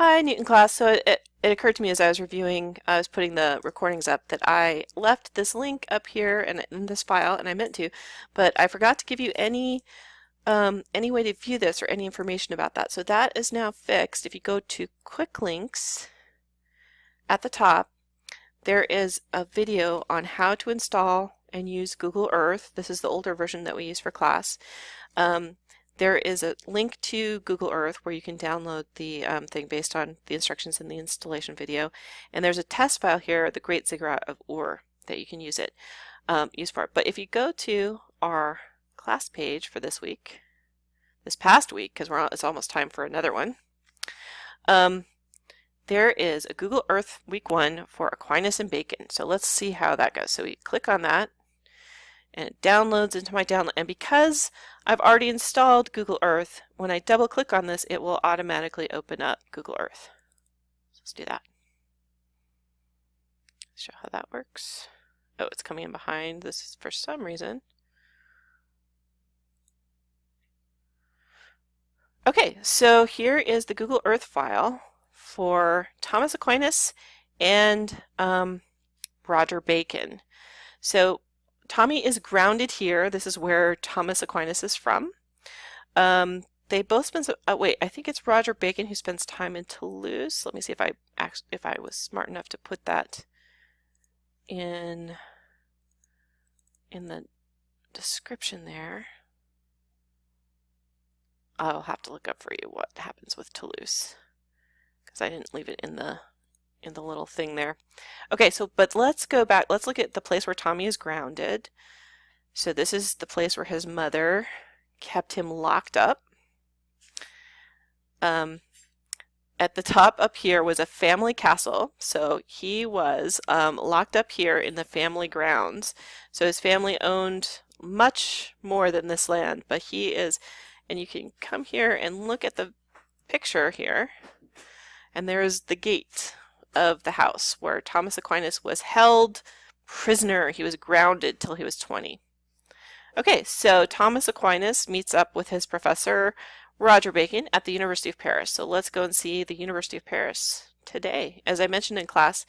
Hi, Newton class. So it occurred to me as I was reviewing, I was putting the recordings up that I left this link up here and in this file, and I meant to, but I forgot to give you any way to view this or any information about that. So that is now fixed. If you go to quick links at the top, there is a video on how to install and use Google Earth. This is the older version that we use for class. There is a link to Google Earth where you can download the thing based on the instructions in the installation video. And there's a test file here, the Great Ziggurat of Ur, that you can use for. But if you go to our class page for this week, this past week, because it's almost time for another one, there is a Google Earth week 1 for Aquinas and Bacon. So let's see how that goes. So we click on that, and it downloads into my download. And because I've already installed Google Earth, when I double click on this, it will automatically open up Google Earth. So let's do that. Show how that works. Oh, it's coming in behind. This is for some reason. Okay, so here is the Google Earth file for Thomas Aquinas and Roger Bacon. So Tommy is grounded here. This is where Thomas Aquinas is from. They both spend wait, I think it's Roger Bacon who spends time in Toulouse. Let me see if I was smart enough to put that in the description there. I'll have to look up for you what happens with Toulouse, because I didn't leave it in the little thing there. Okay, so but let's go back. Let's look at the place where Tommy is grounded. So this is the place where his mother kept him locked up. At the top up here was a family castle. So he was locked up here in the family grounds. So his family owned much more than this land, but he is, and you can come here and look at the picture here, and there's the gate of the house where Thomas Aquinas was held prisoner. He was grounded till he was 20. Okay, so Thomas Aquinas meets up with his professor Roger Bacon at the University of Paris. So let's go and see the University of Paris today. As I mentioned in class,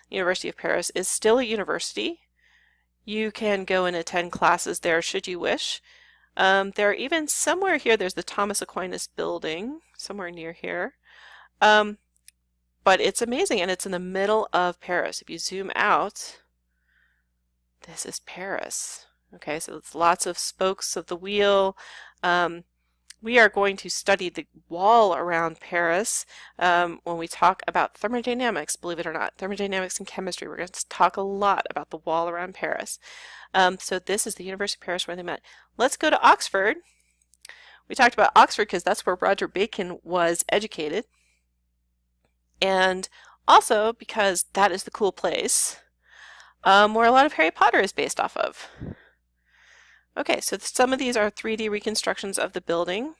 the University of Paris is still a university. You can go and attend classes there should you wish. There are even somewhere here, there's the Thomas Aquinas building, somewhere near here. But it's amazing, and it's in the middle of Paris. If you zoom out, this is Paris. Okay, so it's lots of spokes of the wheel. We are going to study the wall around Paris when we talk about thermodynamics, believe it or not. Thermodynamics and chemistry. We're going to talk a lot about the wall around Paris. So this is the University of Paris where they met. Let's go to Oxford. We talked about Oxford because that's where Roger Bacon was educated. And also because that is the cool place where a lot of Harry Potter is based off of. Okay, so some of these are 3D reconstructions of the building.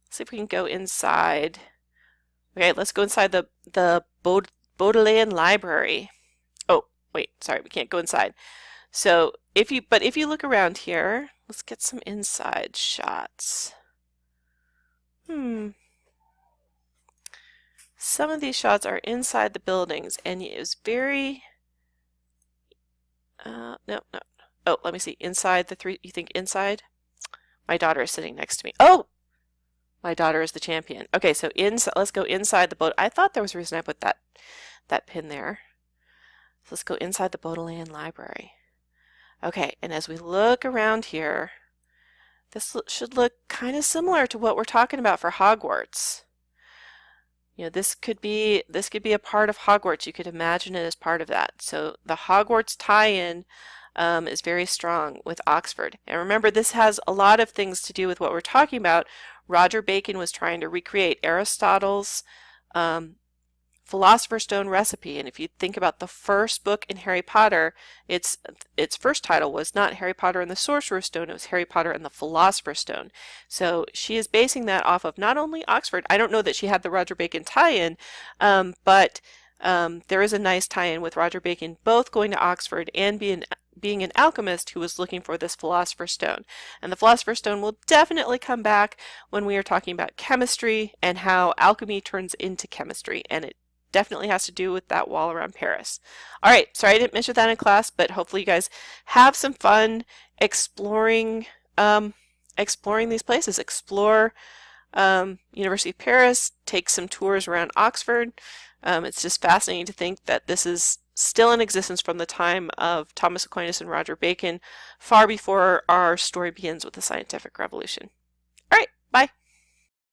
Let's see if we can go inside. Okay, let's go inside the Bodleian Library. Oh, wait, sorry, we can't go inside. So if you look around here, let's get some inside shots. Some of these shots are inside the buildings, and it was very, no. Oh, let me see, inside the three, you think inside? My daughter is sitting next to me. Oh! My daughter is the champion. Okay, so let's go inside the boat. I thought there was a reason I put that pin there. So let's go inside the Bodleian Library. Okay, and as we look around here, this should look kind of similar to what we're talking about for Hogwarts. You know, this could be a part of Hogwarts. You could imagine it as part of that. So the Hogwarts tie-in is very strong with Oxford. And remember, this has a lot of things to do with what we're talking about. Roger Bacon was trying to recreate Aristotle's Philosopher's Stone recipe. And if you think about the first book in Harry Potter, its first title was not Harry Potter and the Sorcerer's Stone, it was Harry Potter and the Philosopher's Stone. So she is basing that off of not only Oxford. I don't know that she had the Roger Bacon tie-in, but there is a nice tie-in with Roger Bacon both going to Oxford and being being an alchemist who was looking for this philosopher's stone. And the philosopher's stone will definitely come back when we are talking about chemistry and how alchemy turns into chemistry, and it definitely has to do with that wall around Paris. All right, sorry I didn't mention that in class, but hopefully you guys have some fun exploring these places. Explore University of Paris, take some tours around Oxford. It's just fascinating to think that this is still in existence from the time of Thomas Aquinas and Roger Bacon, far before our story begins with the scientific revolution. All right, bye.